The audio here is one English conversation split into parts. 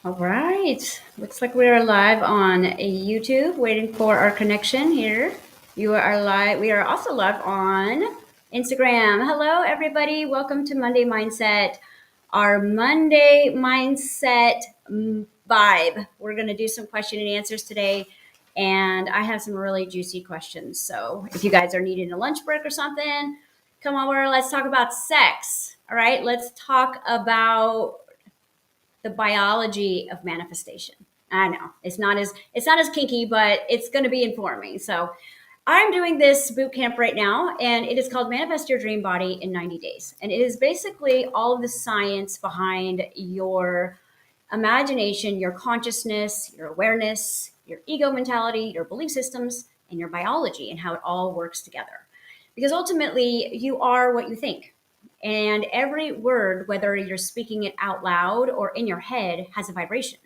All right. Looks like we are live on YouTube, waiting for our connection here. You are live. We are also live on Instagram. Hello, everybody. Welcome to Monday Mindset, our Monday Mindset vibe. We're going to do some question and answers today, and I have some really juicy questions. So if you guys are needing a lunch break or something, come over. Let's talk about sex. All right. Let's talk about the biology of manifestation. I know it's not as kinky, but it's going to be informing. So I'm doing this boot camp right now, and it is called Manifest Your Dream Body in 90 Days. And it is basically all of the science behind your imagination, your consciousness, your awareness, your ego mentality, your belief systems, and your biology, and how it all works together. Because ultimately, you are what you think. And every word, whether you're speaking it out loud or in your head, has a vibration.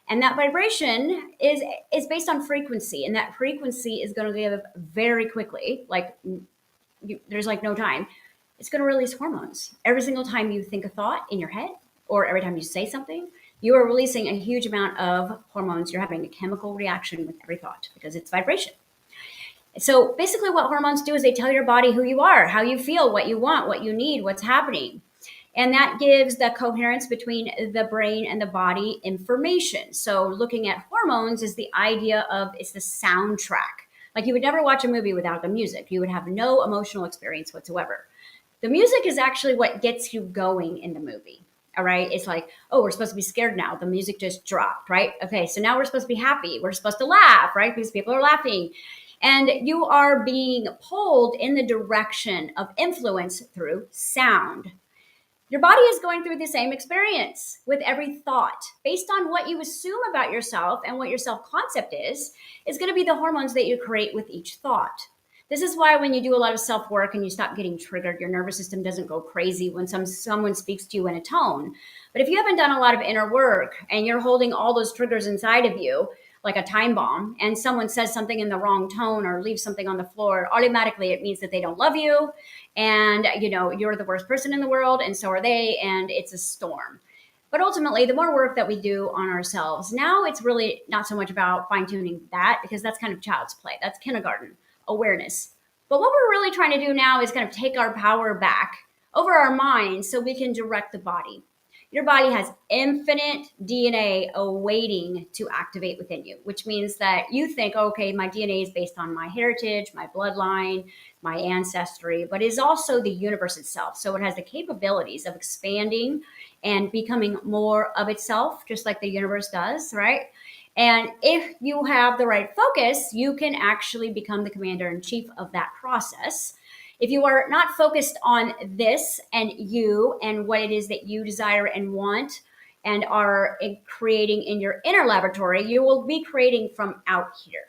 And that vibration is based on frequency, and that frequency is going to give very quickly, there's like no time. It's going to release hormones every single time you think a thought in your head, or every time you say something. You are releasing a huge amount of hormones. You're having a chemical reaction with every thought because it's vibration. So basically, what hormones do is they tell your body who you are, how you feel, what you want, what you need, what's happening. And that gives the coherence between the brain and the body information. So looking at hormones is the idea of it's the soundtrack. Like you would never watch a movie without the music. You would have no emotional experience whatsoever. The music is actually what gets you going in the movie. All right. It's like, oh, we're supposed to be scared now. The music just dropped, right? Okay. So now we're supposed to be happy. We're supposed to laugh, right? Because people are laughing. And you are being pulled in the direction of influence through sound. Your body is going through the same experience with every thought. Based on what you assume about yourself and what your self concept is going to be the hormones that you create with each thought. This is why when you do a lot of self work and you stop getting triggered, your nervous system doesn't go crazy when someone speaks to you in a tone. But if you haven't done a lot of inner work and you're holding all those triggers inside of you, like a time bomb, and someone says something in the wrong tone or leaves something on the floor, automatically it means that they don't love you, and you're the worst person in the world, and so are they, and it's a storm. But ultimately, the more work that we do on ourselves, now it's really not so much about fine-tuning that, because that's kind of child's play. That's kindergarten awareness. But what we're really trying to do now is kind of take our power back over our minds so we can direct the body. Your body has infinite DNA awaiting to activate within you, which means that you think, okay, my DNA is based on my heritage, my bloodline, my ancestry, but is also the universe itself. So it has the capabilities of expanding and becoming more of itself, just like the universe does, right? And if you have the right focus, you can actually become the commander in chief of that process. If you are not focused on this and you and what it is that you desire and want and are creating in your inner laboratory, you will be creating from out here.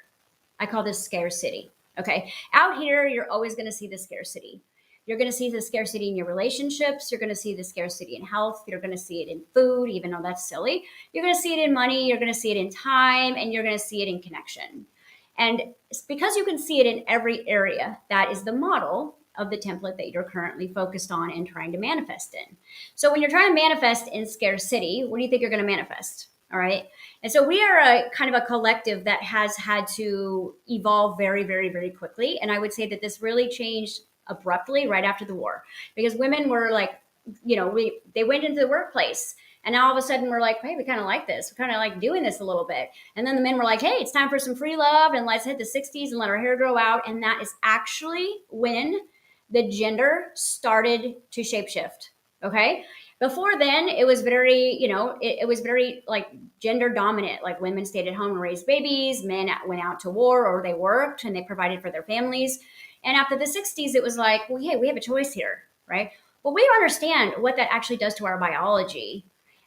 I call this scarcity. Okay. Out here, you're always going to see the scarcity. You're going to see the scarcity in your relationships. You're going to see the scarcity in health. You're going to see it in food, even though that's silly. You're going to see it in money. You're going to see it in time, and you're going to see it in connection. And because you can see it in every area, that is the model of the template that you're currently focused on and trying to manifest in. So when you're trying to manifest in scarcity, what do you think you're going to manifest? All right. And so we are a kind of a collective that has had to evolve very, very, very quickly. And I would say that this really changed abruptly right after the war, because women were like, they went into the workplace, and now all of a sudden we're like, hey, we kind of like this. We kind of like doing this a little bit. And then the men were like, hey, it's time for some free love, and let's hit the 60s and let our hair grow out. And that is actually when the gender started to shapeshift. Okay. Before then, it was very, it was very like gender dominant. Like women stayed at home and raised babies, men went out to war or they worked and they provided for their families. And after the 60s, it was like, well, hey, we have a choice here, right? But we understand what that actually does to our biology.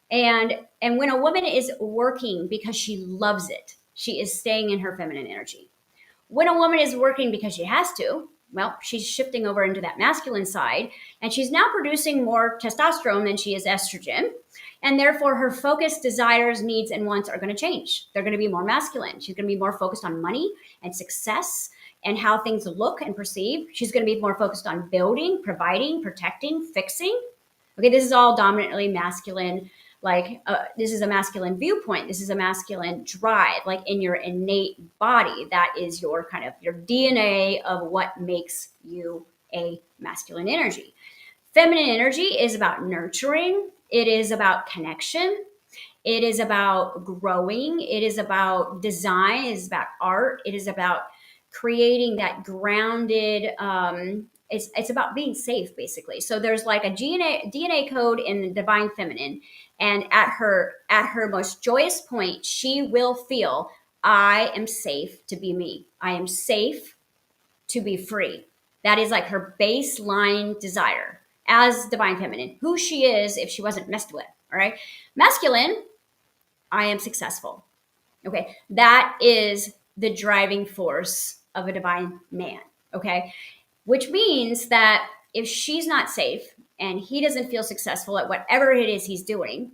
And when a woman is working because she loves it, she is staying in her feminine energy. When a woman is working because she has to, well, she's shifting over into that masculine side, and she's now producing more testosterone than she is estrogen. And therefore, her focus, desires, needs, and wants are going to change. They're going to be more masculine. She's going to be more focused on money and success and how things look and perceive. She's going to be more focused on building, providing, protecting, fixing. Okay, this is all dominantly masculine Like this is a masculine viewpoint. This is a masculine drive, like in your innate body. That is your kind of your DNA of what makes you a masculine energy. Feminine energy is about nurturing. It is about connection. It is about growing. It is about design. It is about art. It is about creating that grounded. It's about being safe, basically. So there's like a DNA code in the divine feminine, and at her most joyous point, she will feel, I am safe to be me. I am safe to be free. That is like her baseline desire as divine feminine, who she is if she wasn't messed with. All right. Masculine, I am successful. Okay. That is the driving force of a divine man. Okay. Which means that if she's not safe and he doesn't feel successful at whatever it is he's doing,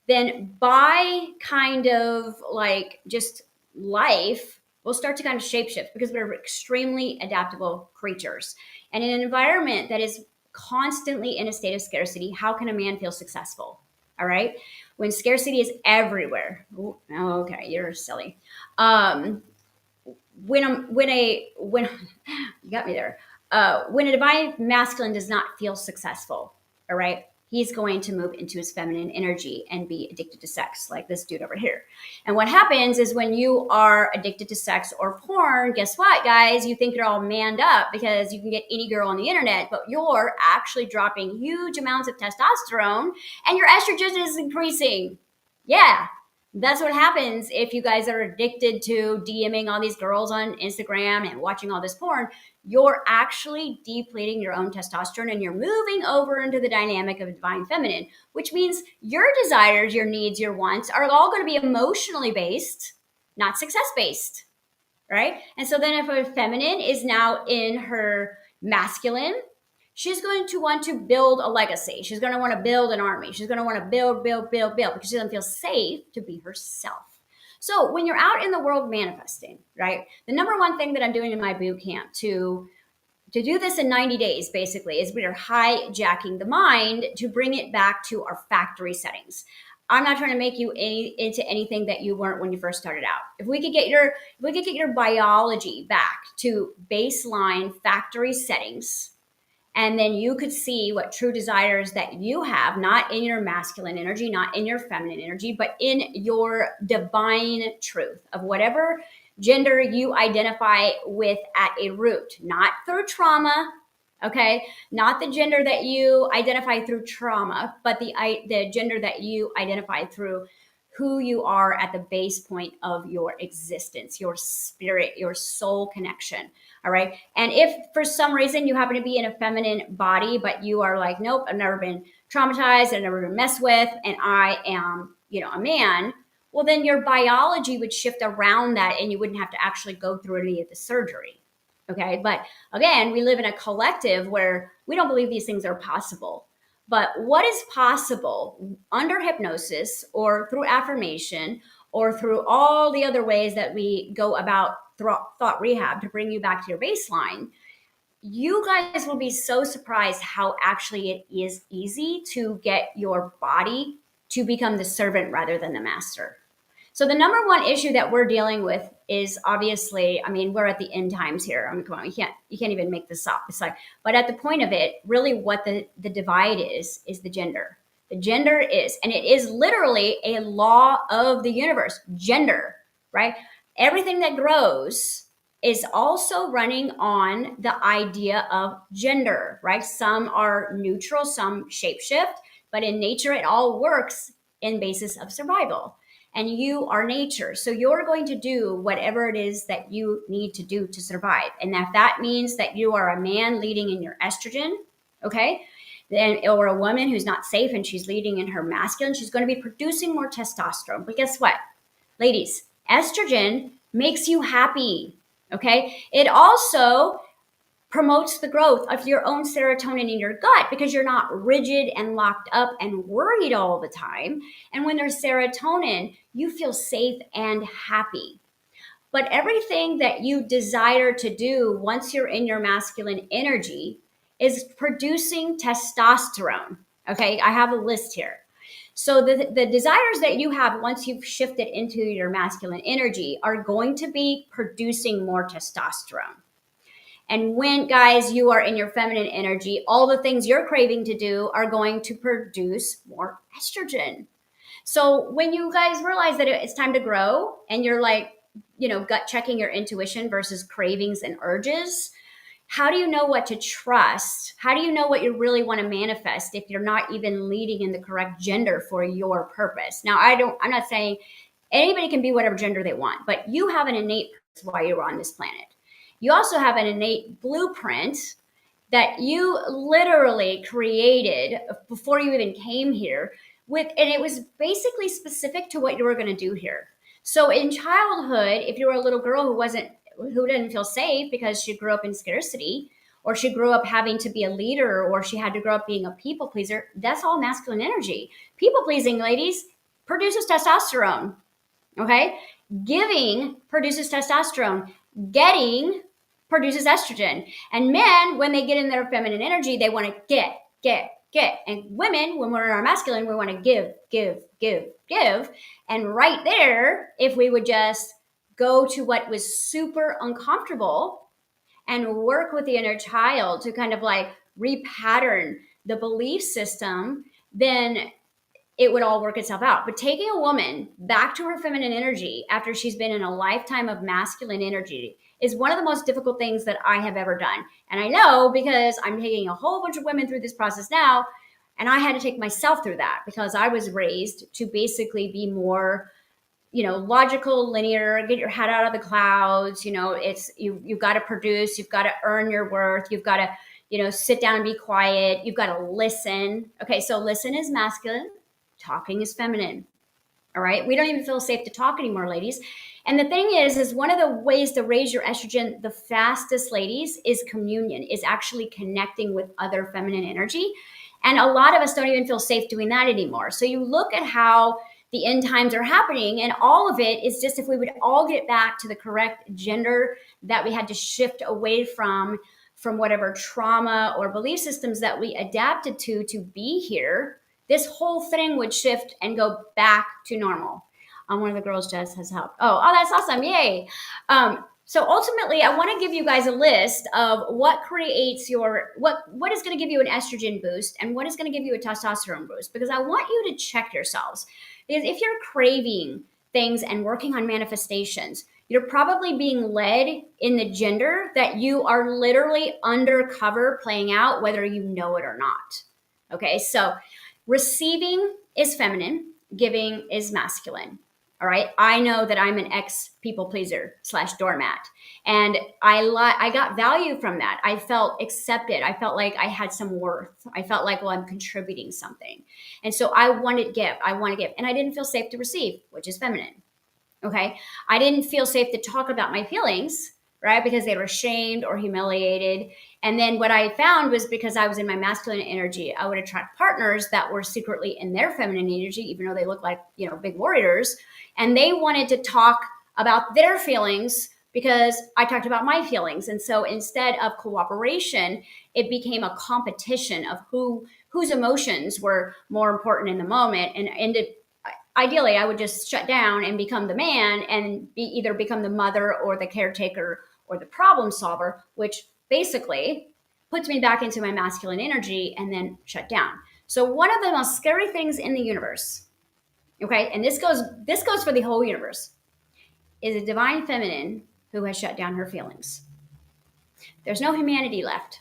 then by kind of like just life, we'll start to kind of shapeshift because we're extremely adaptable creatures. And in an environment that is constantly in a state of scarcity, how can a man feel successful? All right. When scarcity is everywhere. Ooh, okay, you're silly. Um, when you got me there. When a divine masculine does not feel successful, all right, he's going to move into his feminine energy and be addicted to sex, like this dude over here. And what happens is when you are addicted to sex or porn, guess what, guys? You think you're all manned up because you can get any girl on the internet, but you're actually dropping huge amounts of testosterone and your estrogen is increasing. Yeah, that's what happens if you guys are addicted to DMing all these girls on Instagram and watching all this porn. You're actually depleting your own testosterone and you're moving over into the dynamic of divine feminine, which means your desires, your needs, your wants are all going to be emotionally based, not success based, right? And so then if a feminine is now in her masculine, she's going to want to build a legacy. She's going to want to build an army. She's going to want to build because she doesn't feel safe to be herself. So when you're out in the world manifesting, right, the number one thing that I'm doing in my boot camp to do this in 90 days basically is we are hijacking the mind to bring it back to our factory settings. I'm not trying to make you into anything that you weren't when you first started out. If we could get your biology back to baseline factory settings, and then you could see what true desires that you have, not in your masculine energy, not in your feminine energy, but in your divine truth of whatever gender you identify with at a root, not through trauma, okay? Not the gender that you identify through trauma, but the gender that you identify through who you are at the base point of your existence, your spirit, your soul connection. All right. And if for some reason you happen to be in a feminine body, but you are like, nope, I've never been traumatized, I've never been messed with, and I am, a man, well, then your biology would shift around that and you wouldn't have to actually go through any of the surgery. Okay. But again, we live in a collective where we don't believe these things are possible. But what is possible under hypnosis or through affirmation or through all the other ways that we go about thought rehab to bring you back to your baseline, you guys will be so surprised how actually it is easy to get your body to become the servant rather than the master. So the number one issue that we're dealing with is obviously, I mean, we're at the end times here. I mean, come on, you can't even make this up. It's like, but at the point of it, really what the divide is the gender. The gender is, and it is literally a law of the universe, gender, right? Everything that grows is also running on the idea of gender, right? Some are neutral, some shapeshift, but in nature, it all works in basis of survival. And you are nature. So you're going to do whatever it is that you need to do to survive. And if that means that you are a man leading in your estrogen, okay, then, or a woman who's not safe and she's leading in her masculine, she's going to be producing more testosterone. But guess what? Ladies, estrogen makes you happy, okay? It also promotes the growth of your own serotonin in your gut because you're not rigid and locked up and worried all the time. And when there's serotonin, you feel safe and happy. But everything that you desire to do once you're in your masculine energy is producing testosterone. Okay, I have a list here. So the desires that you have once you've shifted into your masculine energy are going to be producing more testosterone. And when, guys, you are in your feminine energy, all the things you're craving to do are going to produce more estrogen. So when you guys realize that it's time to grow and you're like, gut checking your intuition versus cravings and urges, how do you know what to trust? How do you know what you really want to manifest if you're not even leading in the correct gender for your purpose? Now, I'm not saying anybody can be whatever gender they want, but you have an innate purpose why you're on this planet. You also have an innate blueprint that you literally created before you even came here and it was basically specific to what you were going to do here. So in childhood, if you were a little girl who didn't feel safe because she grew up in scarcity, or she grew up having to be a leader, or she had to grow up being a people pleaser, that's all masculine energy. People pleasing, ladies, produces testosterone. Okay? Giving produces testosterone. Getting produces estrogen. And men, when they get in their feminine energy, they want to get. And women, when we're in our masculine, we want to give. And right there, if we would just go to what was super uncomfortable and work with the inner child to kind of like repattern the belief system, then it would all work itself out. But taking a woman back to her feminine energy after she's been in a lifetime of masculine energy is one of the most difficult things that I have ever done. And I know because I'm taking a whole bunch of women through this process now, and I had to take myself through that because I was raised to basically be more, logical, linear, get your head out of the clouds. It's you've got to produce, you've got to earn your worth, you've got to, sit down and be quiet, you've got to listen. Okay, so listen is masculine, talking is feminine. All right. We don't even feel safe to talk anymore, ladies. And the thing is one of the ways to raise your estrogen the fastest, ladies, is communion, is actually connecting with other feminine energy. And a lot of us don't even feel safe doing that anymore. So you look at how the end times are happening, and all of it is just if we would all get back to the correct gender that we had to shift away from whatever trauma or belief systems that we adapted to be here, this whole thing would shift and go back to normal. One of the girls just has helped. Oh, that's awesome. Yay. So ultimately, I want to give you guys a list of what creates what is going to give you an estrogen boost and what is going to give you a testosterone boost, because I want you to check yourselves. Because if you're craving things and working on manifestations, you're probably being led in the gender that you are literally undercover playing out, whether you know it or not. Okay, so receiving is feminine, giving is masculine. All right. I know that I'm an ex people pleaser / doormat. And I got value from that. I felt accepted. I felt like I had some worth. I felt like, well, I'm contributing something. And so I want to give. And I didn't feel safe to receive, which is feminine. Okay. I didn't feel safe to talk about my feelings, right? Because they were shamed or humiliated. And then what I found was because I was in my masculine energy, I would attract partners that were secretly in their feminine energy, even though they looked like, big warriors. And they wanted to talk about their feelings because I talked about my feelings. And so instead of cooperation, it became a competition of whose emotions were more important in the moment. And ideally, I would just shut down and become the man and either become the mother or the caretaker or the problem solver, which basically puts me back into my masculine energy and then shut down. So one of the most scary things in the universe, okay, and this goes for the whole universe, is a divine feminine who has shut down her feelings. There's no humanity left.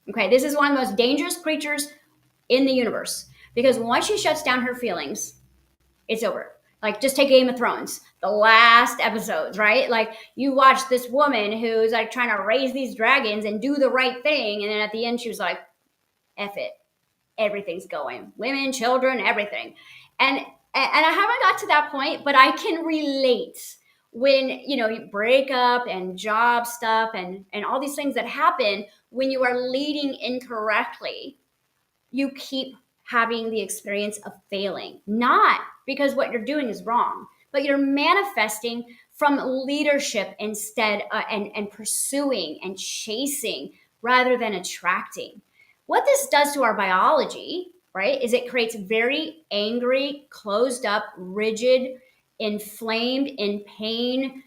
Okay, this is one of the most dangerous creatures in the universe, because once she shuts down her feelings, it's over. Like, just take Game of Thrones, the last episodes, right? Like, you watch this woman who's like trying to raise these dragons and do the right thing, and then at the end she was like, F it. Everything's going. Women, children, everything. And I haven't got to that point, but I can relate when, you break up and job stuff and all these things that happen when you are leading incorrectly. You keep having the experience of failing, not because what you're doing is wrong, but you're manifesting from leadership instead and pursuing and chasing rather than attracting. What this does to our biology right? Is it creates very angry, closed up, rigid, inflamed, in pain,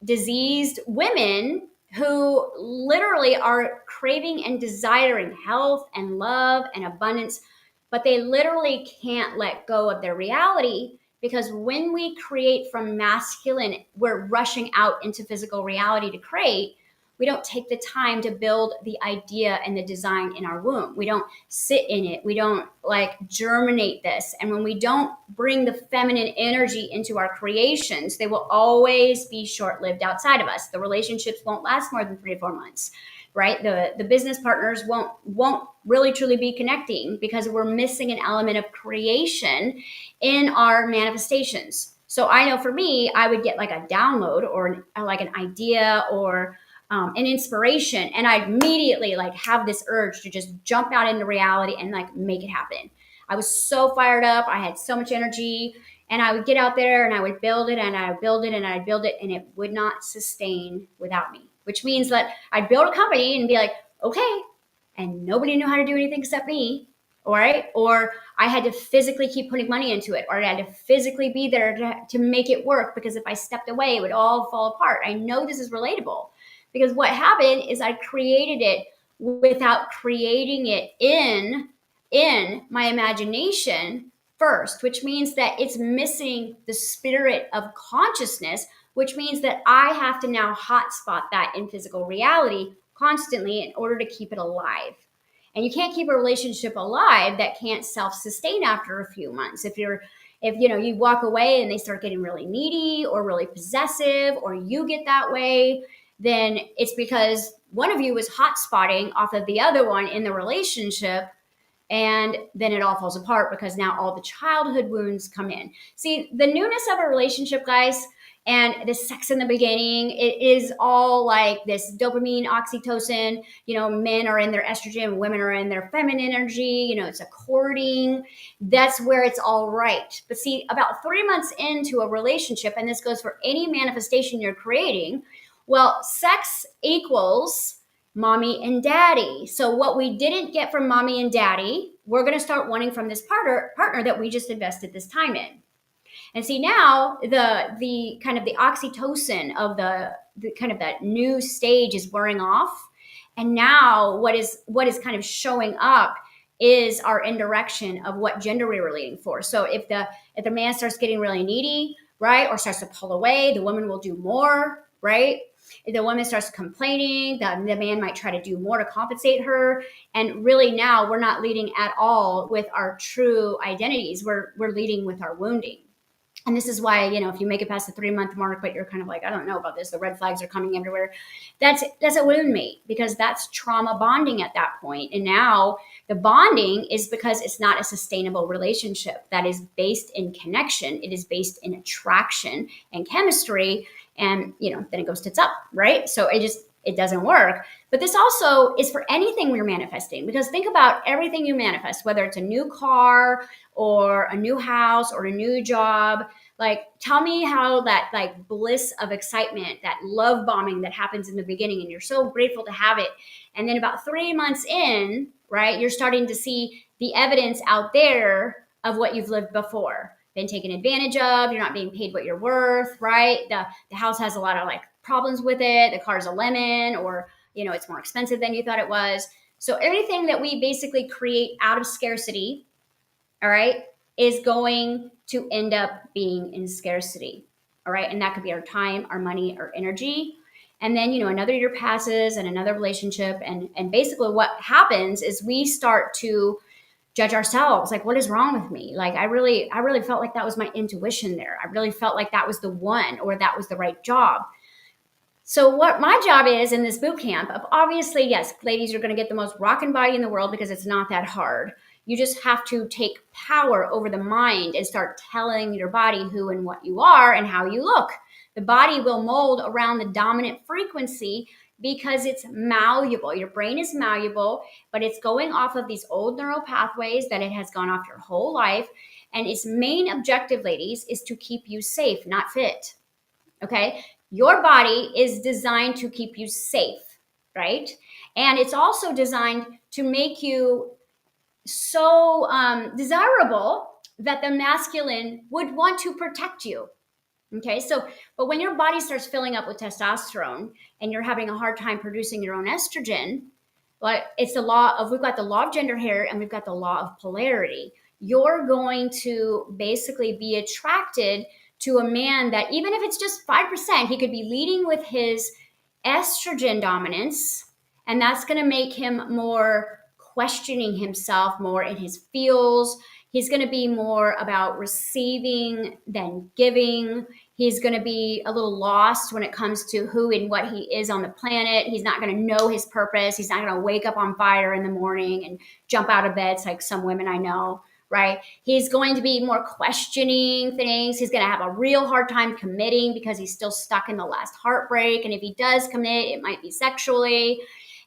diseased women who literally are craving and desiring health and love and abundance, but they literally can't let go of their reality, because when we create from masculine, we're rushing out into physical reality to create. We don't take the time to build the idea and the design in our womb. We don't sit in it. We don't like germinate this. And when we don't bring the feminine energy into our creations, they will always be short lived outside of us. The relationships won't last more than 3 to 4 months, right? The business partners won't really truly be connecting because we're missing an element of creation in our manifestations. So I know for me, I would get like a download or like an idea or an inspiration, and I immediately like have this urge to just jump out into reality and like make it happen. I was so fired up. I had so much energy, and I would get out there and I would build it and I would build it and I'd build it, and it would not sustain without me, which means that I'd build a company and be like, okay, and nobody knew how to do anything except me. All right. Or I had to physically keep putting money into it, or I had to physically be there to make it work, because if I stepped away, it would all fall apart. I know this is relatable, because what happened is I created it without creating it in my imagination first, which means that it's missing the spirit of consciousness, which means that I have to now hotspot that in physical reality constantly in order to keep it alive. And you can't keep a relationship alive that can't self-sustain after a few months. If you walk away and they start getting really needy or really possessive, or you get that way, then it's because one of you was hot spotting off of the other one in the relationship, and then it all falls apart because now all the childhood wounds come in. See, the newness of a relationship, guys, and the sex in the beginning, it is all like this dopamine, oxytocin. Men are in their estrogen, women are in their feminine energy. It's a courting. That's where it's all right. But see, about 3 months into a relationship, and this goes for any manifestation you're creating, well, sex equals mommy and daddy. So what we didn't get from mommy and daddy, we're going to start wanting from this partner that we just invested this time in. And see, now the kind of the oxytocin of the kind of that new stage is wearing off. And now what is kind of showing up is our indirection of what gender we're relating for. So if the man starts getting really needy, right, or starts to pull away, the woman will do more, right? If the woman starts complaining, the man might try to do more to compensate her. And really now we're not leading at all with our true identities. We're leading with our wounding. And this is why, if you make it past the 3 month mark, but you're kind of like, I don't know about this, the red flags are coming everywhere. That's a wound mate, because that's trauma bonding at that point. And now the bonding is because it's not a sustainable relationship that is based in connection. It is based in attraction and chemistry. And, then it goes tits up, right? So it doesn't work. But this also is for anything we're manifesting, because think about everything you manifest, whether it's a new car or a new house or a new job. Like, tell me how that like bliss of excitement, that love bombing that happens in the beginning, and you're so grateful to have it. And then about 3 months in, right, you're starting to see the evidence out there of what you've lived before, been taken advantage of. You're not being paid what you're worth, right? The house has a lot of like problems with it. The car's a lemon, or, it's more expensive than you thought it was. So everything that we basically create out of scarcity, all right, is going to end up being in scarcity. All right. And that could be our time, our money, our energy. And then, another year passes and another relationship. And basically what happens is we start to judge ourselves. Like, what is wrong with me? Like, I really felt like that was my intuition there. I really felt like that was the one, or that was the right job. So what my job is in this boot camp, obviously, yes, ladies, you're going to get the most rockin' body in the world, because it's not that hard. You just have to take power over the mind and start telling your body who and what you are and how you look. The body will mold around the dominant frequency because it's malleable. Your brain is malleable, but it's going off of these old neural pathways that it has gone off your whole life. And its main objective, ladies, is to keep you safe, not fit. Okay? Your body is designed to keep you safe, right? And it's also designed to make you so desirable that the masculine would want to protect you. Okay, so, but when your body starts filling up with testosterone and you're having a hard time producing your own estrogen, like it's the law of, we've got the law of gender here and we've got the law of polarity. You're going to basically be attracted to a man that, even if it's just 5%, he could be leading with his estrogen dominance, and that's going to make him more questioning himself, more in his feels. He's going to be more about receiving than giving. He's going to be a little lost when it comes to who and what he is on the planet. He's not going to know his purpose. He's not going to wake up on fire in the morning and jump out of bed like some women I know, right? He's going to be more questioning things. He's going to have a real hard time committing because he's still stuck in the last heartbreak. And if he does commit, it might be sexually.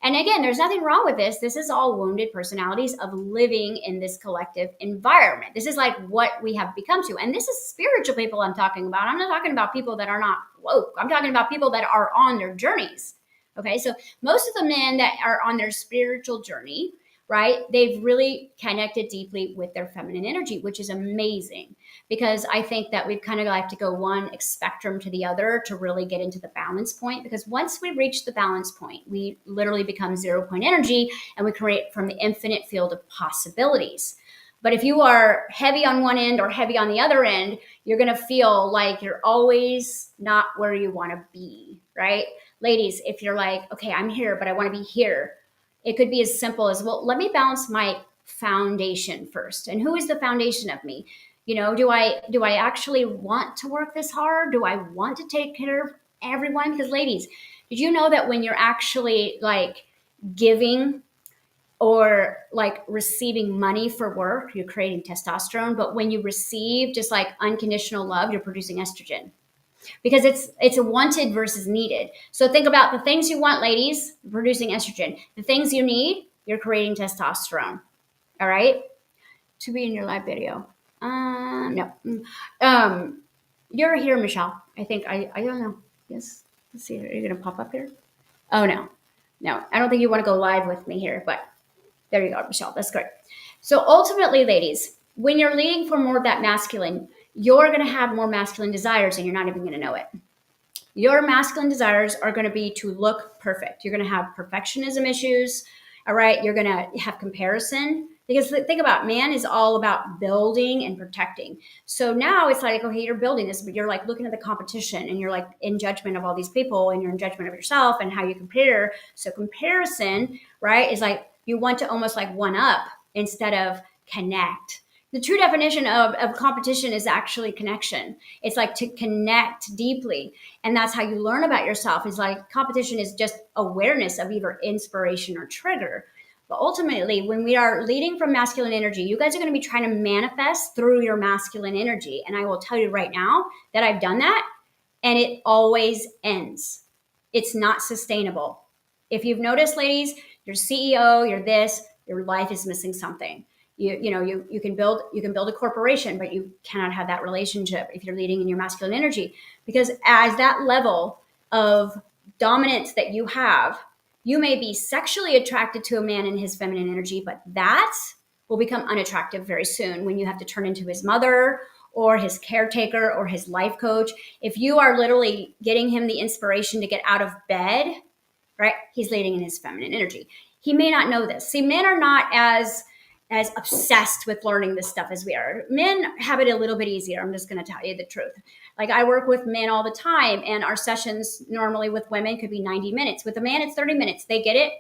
And again, there's nothing wrong with this. This is all wounded personalities of living in this collective environment. This is like what we have become to. And this is spiritual people I'm talking about. I'm not talking about people that are not woke. I'm talking about people that are on their journeys. Okay, so most of the men that are on their spiritual journey, right, they've really connected deeply with their feminine energy, which is amazing, because I think that we've kind of like to go one spectrum to the other to really get into the balance point. Because once we reach the balance point, we literally become 0 point energy and we create from the infinite field of possibilities. But if you are heavy on one end or heavy on the other end, you're going to feel like you're always not where you want to be, right? Ladies, if you're like, okay, I'm here, but I want to be here, it could be as simple as, well, let me balance my foundation first. And who is the foundation of me? You know, do I actually want to work this hard? Do I want to take care of everyone? Because ladies, did you know that when you're actually like giving or like receiving money for work, you're creating testosterone, but when you receive just like unconditional love, you're producing estrogen, because it's a wanted versus needed. So think about the things you want, ladies, producing estrogen. The things you need, you're creating testosterone. All right, to be in your live video. No. You're here, Michelle. I think I don't know. Yes. Let's see. Are you gonna pop up here? Oh no, no. I don't think you want to go live with me here, but there you go, Michelle. That's great. So ultimately, ladies, when you're leading for more of that masculine, you're going to have more masculine desires and you're not even going to know it. Your masculine desires are going to be to look perfect. You're going to have perfectionism issues. All right. You're going to have comparison, because think about, man is all about building and protecting. So now it's like, okay, you're building this, but you're like looking at the competition and you're like in judgment of all these people and you're in judgment of yourself and how you compare. So comparison, right, is like you want to almost like one up instead of connect. The true definition of competition is actually connection. It's like to connect deeply. And that's how you learn about yourself. Is like competition is just awareness of either inspiration or trigger. But ultimately, when we are leading from masculine energy, you guys are going to be trying to manifest through your masculine energy. And I will tell you right now that I've done that and it always ends. It's not sustainable. If you've noticed, ladies, you're CEO, you're this, your life is missing something. You can build a corporation, but you cannot have that relationship if you're leading in your masculine energy, because as that level of dominance that you have, you may be sexually attracted to a man in his feminine energy, but that will become unattractive very soon when you have to turn into his mother or his caretaker or his life coach. If you are literally getting him the inspiration to get out of bed, right? He's leading in his feminine energy. He may not know this. See, men are not as obsessed with learning this stuff as we are. Men have it a little bit easier. I'm just going to tell you the truth. Like I work with men all the time, and our sessions normally with women could be 90 minutes. With a man, it's 30 minutes. They get it.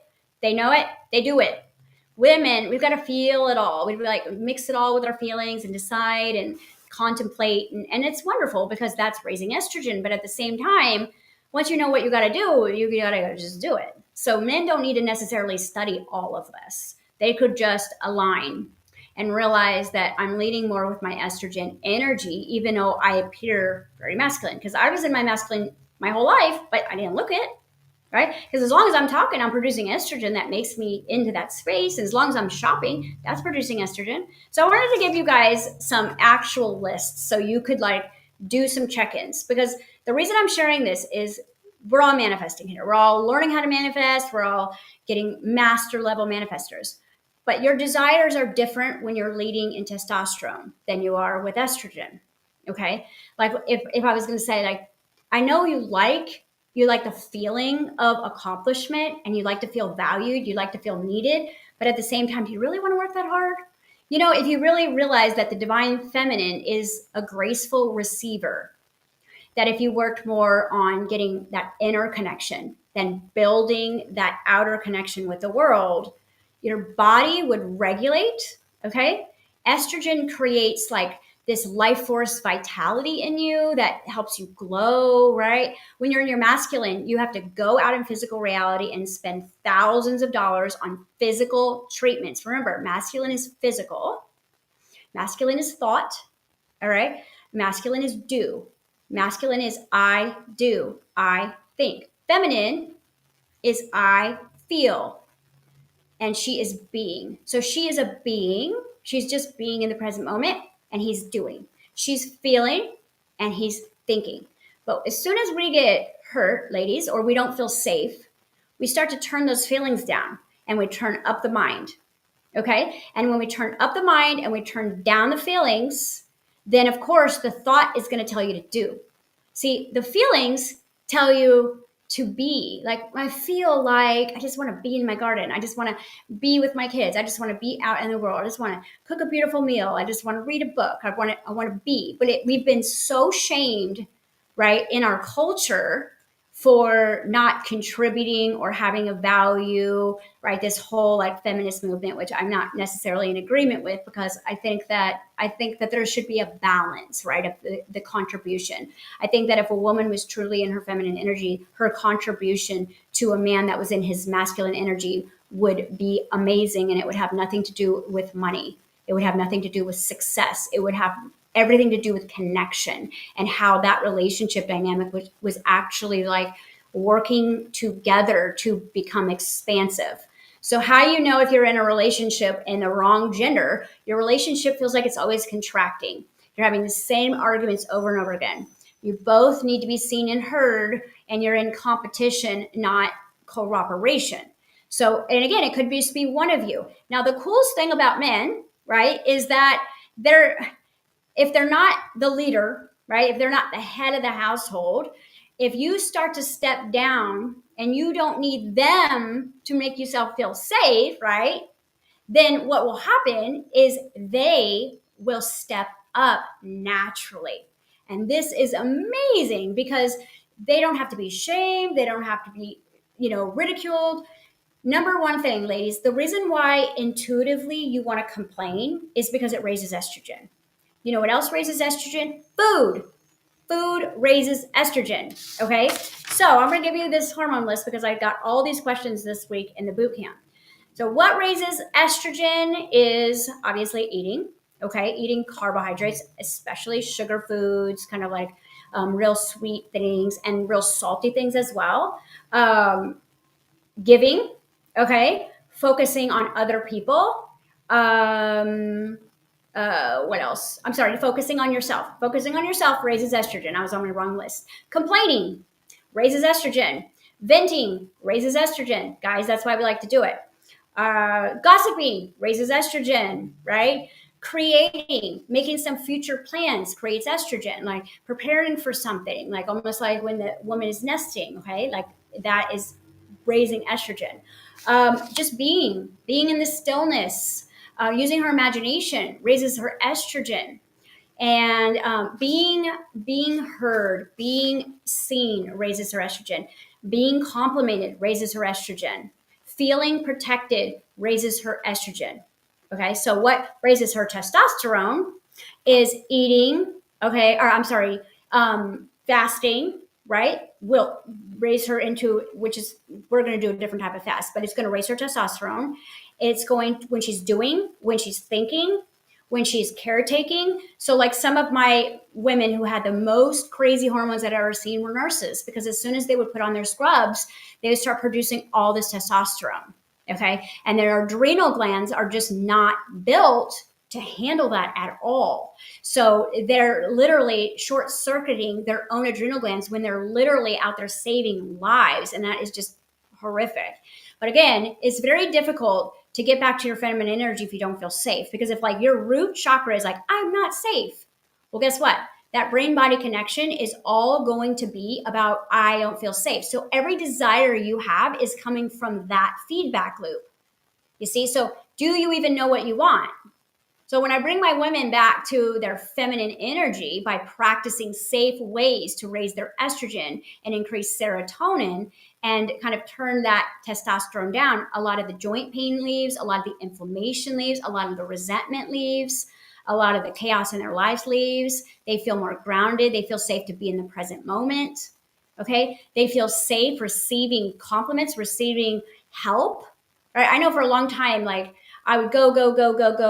They know it. They do it. Women, we've got to feel it all. We like mix it all with our feelings and decide and contemplate. And it's wonderful because that's raising estrogen. But at the same time, once you know what you got to do, you got to just do it. So men don't need to necessarily study all of this. They could just align and realize that I'm leading more with my estrogen energy, even though I appear very masculine. Because I was in my masculine my whole life, but I didn't look it, right? Because as long as I'm talking, I'm producing estrogen that makes me into that space. And as long as I'm shopping, that's producing estrogen. So I wanted to give you guys some actual lists so you could like do some check-ins. Because the reason I'm sharing this is we're all manifesting here. We're all learning how to manifest. We're all getting master level manifestors. But your desires are different when you're leading in testosterone than you are with estrogen. Okay. Like if I was going to say, like, I know you like the feeling of accomplishment and you like to feel valued, you like to feel needed, but at the same time, do you really want to work that hard? You know, if you really realize that the divine feminine is a graceful receiver, that if you worked more on getting that inner connection than building that outer connection with the world, your body would regulate. Okay. Estrogen creates like this life force vitality in you that helps you glow, right? When you're in your masculine, you have to go out in physical reality and spend thousands of dollars on physical treatments. Remember, masculine is physical, masculine is thought, all right? Masculine is do. Masculine is I do, I think. Feminine is I feel, and she is being. So she is a being. She's just being in the present moment, and he's doing. She's feeling, and he's thinking. But as soon as we get hurt, ladies, or we don't feel safe, we start to turn those feelings down and we turn up the mind. Okay. And when we turn up the mind and we turn down the feelings, then of course the thought is going to tell you to do. See, the feelings tell you to be. Like, I feel like I just want to be in my garden. I just want to be with my kids. I just want to be out in the world. I just want to cook a beautiful meal. I just want to read a book. I want to be. But we've been so shamed, right, in our culture for not contributing or having a value, right? This whole like feminist movement, which I'm not necessarily in agreement with, because I think that there should be a balance, right, of the contribution. I think that if a woman was truly in her feminine energy, her contribution to a man that was in his masculine energy would be amazing, and it would have nothing to do with money. It would have nothing to do with success. It would have everything to do with connection and how that relationship dynamic was actually like working together to become expansive. So how you know if you're in a relationship in the wrong gender, your relationship feels like it's always contracting. You're having the same arguments over and over again. You both need to be seen and heard, and you're in competition, not cooperation. So, and again, it could just be one of you. Now, the coolest thing about men, right, is that if they're not the leader, right, if they're not the head of the household, if you start to step down and you don't need them to make yourself feel safe, right, then what will happen is they will step up naturally. And this is amazing because they don't have to be shamed. They don't have to be, ridiculed. Number one thing, ladies, the reason why intuitively you want to complain is because it raises estrogen. You know what else raises estrogen? Food. Food raises estrogen. Okay. So I'm going to give you this hormone list because I got all these questions this week in the boot camp. So what raises estrogen is obviously eating. Okay. Eating carbohydrates, especially sugar foods, kind of like real sweet things and real salty things as well. Giving. Okay. Focusing on other people. What else? I'm sorry, focusing on yourself. Focusing on yourself raises estrogen. I was on the wrong list. Complaining raises estrogen. Venting raises estrogen. Guys, that's why we like to do it. Gossiping raises estrogen, right? Creating, making some future plans creates estrogen, like preparing for something, like almost like when the woman is nesting, okay? Like that is raising estrogen. Just being in the stillness, using her imagination raises her estrogen, and being heard, being seen raises her estrogen. Being complimented raises her estrogen. Feeling protected raises her estrogen. Okay, so what raises her testosterone is eating. Okay, or I'm sorry, fasting. Right, will raise her into, which is, we're going to do a different type of fast, but it's going to raise her testosterone. It's going, when she's doing, when she's thinking, when she's caretaking. So like some of my women who had the most crazy hormones I'd ever seen were nurses, because as soon as they would put on their scrubs, they would start producing all this testosterone. Okay. And their adrenal glands are just not built to handle that at all. So they're literally short circuiting their own adrenal glands when they're literally out there saving lives. And that is just horrific. But again, it's very difficult to get back to your feminine energy if you don't feel safe. Because if like your root chakra is like, I'm not safe, well, guess what? That brain body connection is all going to be about, I don't feel safe. So every desire you have is coming from that feedback loop. You see? So do you even know what you want? So when I bring my women back to their feminine energy by practicing safe ways to raise their estrogen and increase serotonin and kind of turn that testosterone down, a lot of the joint pain leaves, a lot of the inflammation leaves, a lot of the resentment leaves, a lot of the chaos in their lives leaves. They feel more grounded. They feel safe to be in the present moment. Okay. They feel safe receiving compliments, receiving help. Right. I know for a long time, like, I would go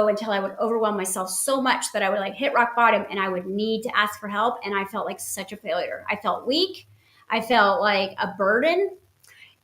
until I would overwhelm myself so much that I would like hit rock bottom and I would need to ask for help. And I felt like such a failure. I felt weak. I felt like a burden.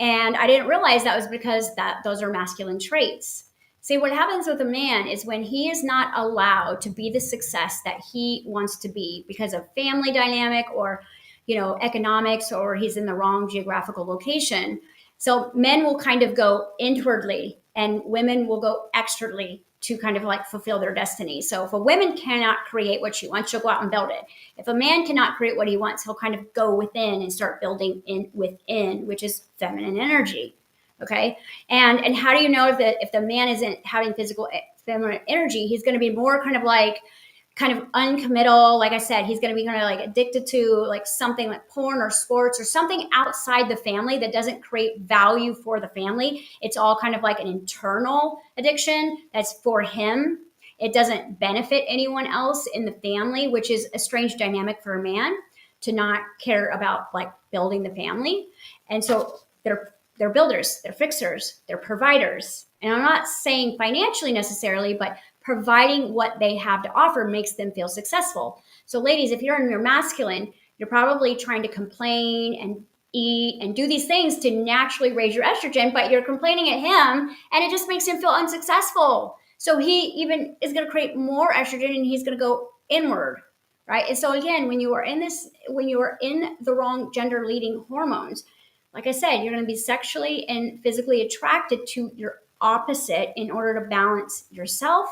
And I didn't realize that was because those are masculine traits. See, what happens with a man is when he is not allowed to be the success that he wants to be because of family dynamic or, economics, or he's in the wrong geographical location. So men will kind of go inwardly and women will go externally to kind of like fulfill their destiny. So if a woman cannot create what she wants, she'll go out and build it. If a man cannot create what he wants, he'll kind of go within and start building in within, which is feminine energy. Okay. And how do you know if the man isn't having physical feminine energy, he's going to be more kind of uncommittal. Like I said, he's going to be kind of like addicted to like something like porn or sports or something outside the family that doesn't create value for the family. It's all kind of like an internal addiction that's for him. It doesn't benefit anyone else in the family, which is a strange dynamic for a man to not care about like building the family. And so they're builders, they're fixers, they're providers. And I'm not saying financially necessarily, but providing what they have to offer makes them feel successful. So ladies, if you're in your masculine, you're probably trying to complain and eat and do these things to naturally raise your estrogen, but you're complaining at him and it just makes him feel unsuccessful. So he even is going to create more estrogen and he's going to go inward, right? And so again, when you are in the wrong gender leading hormones, like I said, you're going to be sexually and physically attracted to your opposite in order to balance yourself.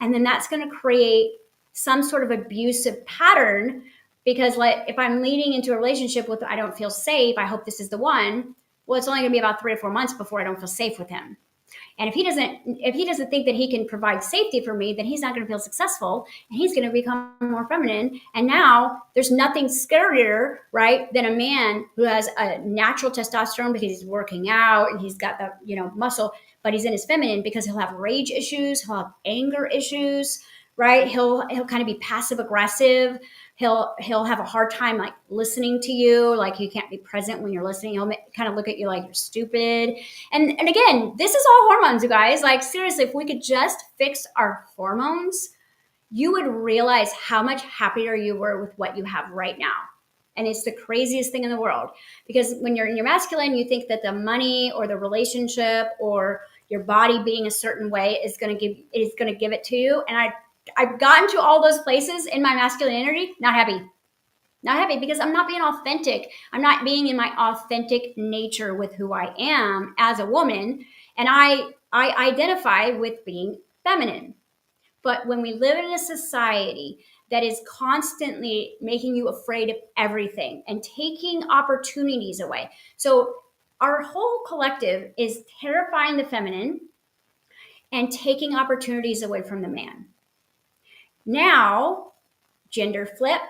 And then that's going to create some sort of abusive pattern because like if I'm leading into a relationship with I don't feel safe, I hope this is the one. Well, it's only going to be about 3 or 4 months before I don't feel safe with him. And if he doesn't think that he can provide safety for me, then he's not going to feel successful and he's going to become more feminine. And now there's nothing scarier, right, than a man who has a natural testosterone because he's working out and he's got the, muscle, but he's in his feminine because he'll have rage issues, he'll have anger issues, right? He'll kind of be passive aggressive. He'll have a hard time like listening to you, like he can't be present when you're listening. He'll kind of look at you like you're stupid. And again, this is all hormones, you guys. Like seriously, if we could just fix our hormones, you would realize how much happier you were with what you have right now. And it's the craziest thing in the world because when you're in your masculine, you think that the money or the relationship or your body being a certain way is going to give it to you. And I've gotten to all those places in my masculine energy, not happy because I'm not being authentic. I'm not being in my authentic nature with who I am as a woman. And I identify with being feminine. But when we live in a society that is constantly making you afraid of everything and taking opportunities away. So our whole collective is terrifying the feminine and taking opportunities away from the man. Now, gender flip,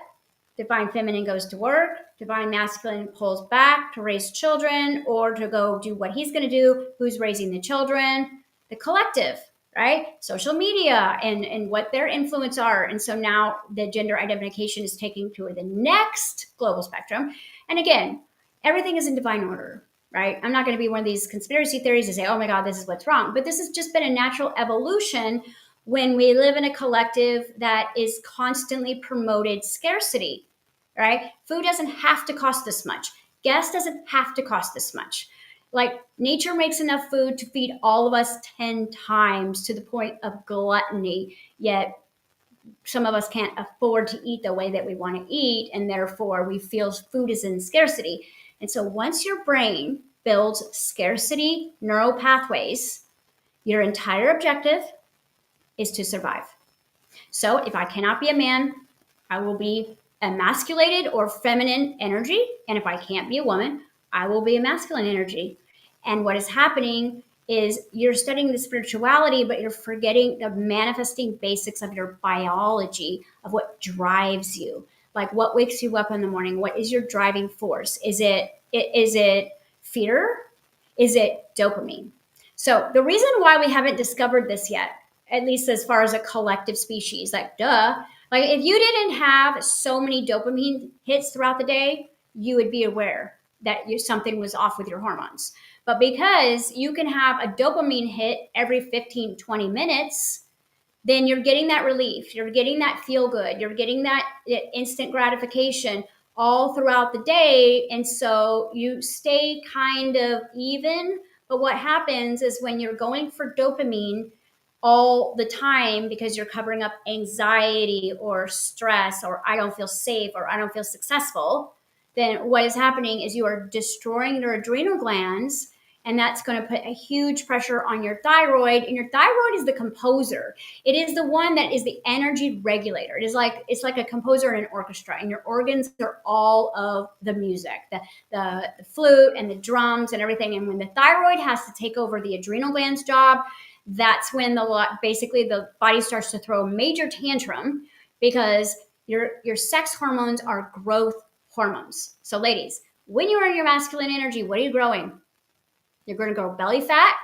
divine feminine goes to work, divine masculine pulls back to raise children or to go do what he's going to do. Who's raising the children? The collective, right? Social media and what their influence are. And so now the gender identification is taking to the next global spectrum. And again, everything is in divine order, right? I'm not going to be one of these conspiracy theories to say, oh my God, this is what's wrong. But this has just been a natural evolution when we live in a collective that is constantly promoted scarcity, right? Food doesn't have to cost this much. Gas doesn't have to cost this much. Like nature makes enough food to feed all of us 10 times to the point of gluttony, yet some of us can't afford to eat the way that we want to eat, and therefore we feel food is in scarcity. And so once your brain builds scarcity neural pathways, Your entire objective is to survive. So if I cannot be a man, I will be emasculated or feminine energy. And if I can't be a woman, I will be a masculine energy. And what is happening is you're studying the spirituality, but you're forgetting the manifesting basics of your biology, of what drives you. Like what wakes you up in the morning? What is your driving force? Is it fear? Is it dopamine? So the reason why we haven't discovered this yet, at least as far as a collective species, like duh, like if you didn't have so many dopamine hits throughout the day, you would be aware that something was off with your hormones. But because you can have a dopamine hit every 15, 20 minutes, then you're getting that relief. You're getting that feel good. You're getting that instant gratification all throughout the day. And so you stay kind of even. But what happens is when you're going for dopamine all the time because you're covering up anxiety or stress or I don't feel safe or I don't feel successful, then what is happening is you are destroying your adrenal glands, and that's going to put a huge pressure on your thyroid. And your thyroid is the composer. It is the one that is the energy regulator. It's like a composer in an orchestra, and your organs are all of the music, the flute and the drums and everything. And when the thyroid has to take over the adrenal glands job, that's when basically the body starts to throw a major tantrum, because your sex hormones are growth hormones. So ladies, when you are in your masculine energy, what are you growing? You're going to grow belly fat,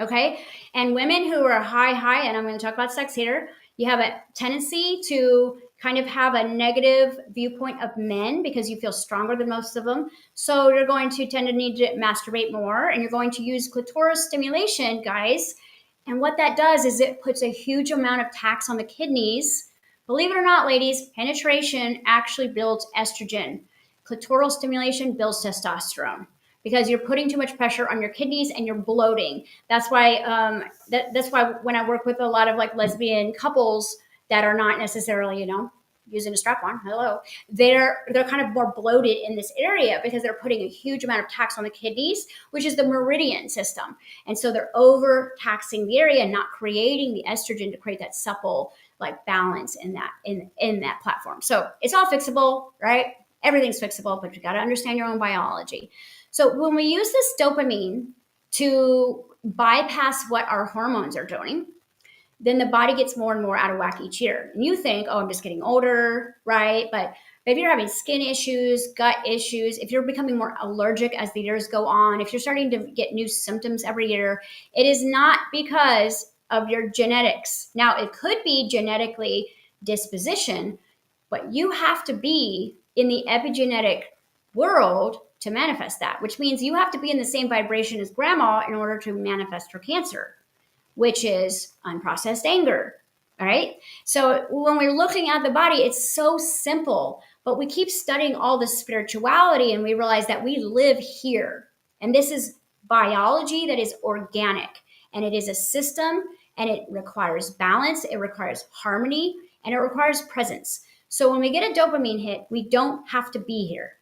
okay? And women who are high, and I'm going to talk about sex here, you have a tendency to kind of have a negative viewpoint of men because you feel stronger than most of them. So you're going to tend to need to masturbate more, and you're going to use clitoris stimulation, guys. And what that does is it puts a huge amount of tax on the kidneys. Believe it or not, ladies, penetration actually builds estrogen. Clitoral stimulation builds testosterone, because you're putting too much pressure on your kidneys and you're bloating. That's why that's why when I work with a lot of like lesbian couples that are not necessarily, using a strap-on, they're kind of more bloated in this area because they're putting a huge amount of tax on the kidneys, which is the meridian system. And so they're overtaxing the area and not creating the estrogen to create that supple like balance in that platform. So it's all fixable, right? Everything's fixable, but you got to understand your own biology. So when we use this dopamine to bypass what our hormones are doing, then the body gets more and more out of whack each year. And you think, oh, I'm just getting older, right? But if you're having skin issues, gut issues, if you're becoming more allergic as the years go on, if you're starting to get new symptoms every year, it is not because of your genetics. Now, it could be genetically disposition, but you have to be in the epigenetic world to manifest that, which means you have to be in the same vibration as grandma in order to manifest her cancer, which is unprocessed anger. All right. So when we're looking at the body, it's so simple, but we keep studying all the spirituality and we realize that we live here. And this is biology that is organic, and it is a system, and it requires balance. It requires harmony, and it requires presence. So when we get a dopamine hit, we don't have to be here.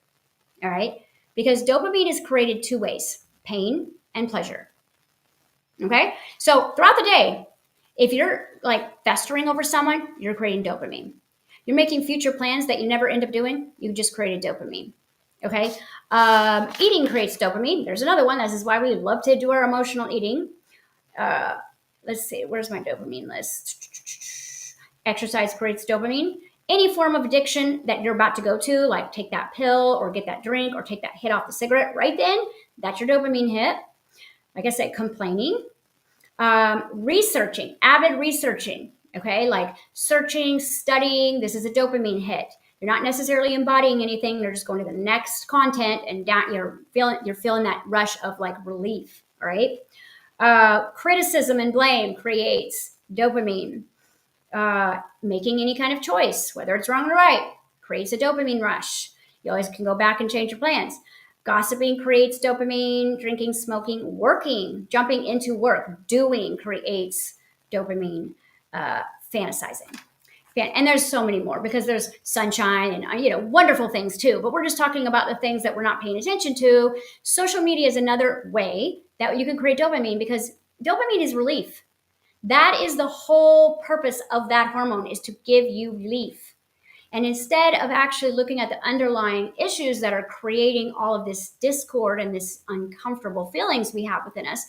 All right. Because dopamine is created two ways: pain and pleasure. Okay. So throughout the day, if you're like festering over someone, you're creating dopamine. You're making future plans that you never end up doing, you just created dopamine. Okay. Eating creates dopamine. There's another one. This is why we love to do our emotional eating. Let's see. Where's my dopamine list? Exercise creates dopamine. Any form of addiction that you're about to go to, like take that pill or get that drink or take that hit off the cigarette, right then, that's your dopamine hit. Like I said, complaining, researching, avid researching, okay? Like searching, studying, this is a dopamine hit. You're not necessarily embodying anything. You're just going to the next content, and you're feeling that rush of like relief, all right? Criticism and blame creates dopamine. Making any kind of choice, whether it's wrong or right, creates a dopamine rush. You always can go back and change your plans. Gossiping creates dopamine. Drinking, smoking, working, jumping into work, doing creates dopamine. Fantasizing. And there's so many more, because there's sunshine and wonderful things too. But we're just talking about the things that we're not paying attention to. Social media is another way that you can create dopamine, because Dopamine is relief. That is the whole purpose of that hormone, is to give you relief. And instead of actually looking at the underlying issues that are creating all of this discord and this uncomfortable feelings we have within us,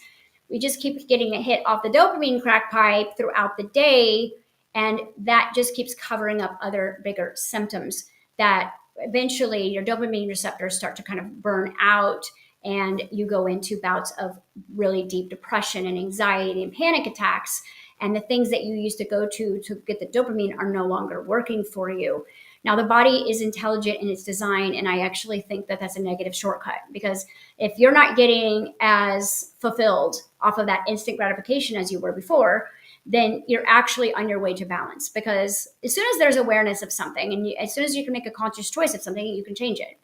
we just keep getting a hit off the dopamine crack pipe throughout the day. And that just keeps covering up other bigger symptoms that eventually your dopamine receptors start to kind of burn out, and you go into bouts of really deep depression and anxiety and panic attacks, and the things that you used to go to get the dopamine are no longer working for you. Now, the body is intelligent in its design, and I actually think that that's a negative shortcut, because if you're not getting as fulfilled off of that instant gratification as you were before, then you're actually on your way to balance. Because as soon as there's awareness of something, and as soon as you can make a conscious choice of something, you can change it,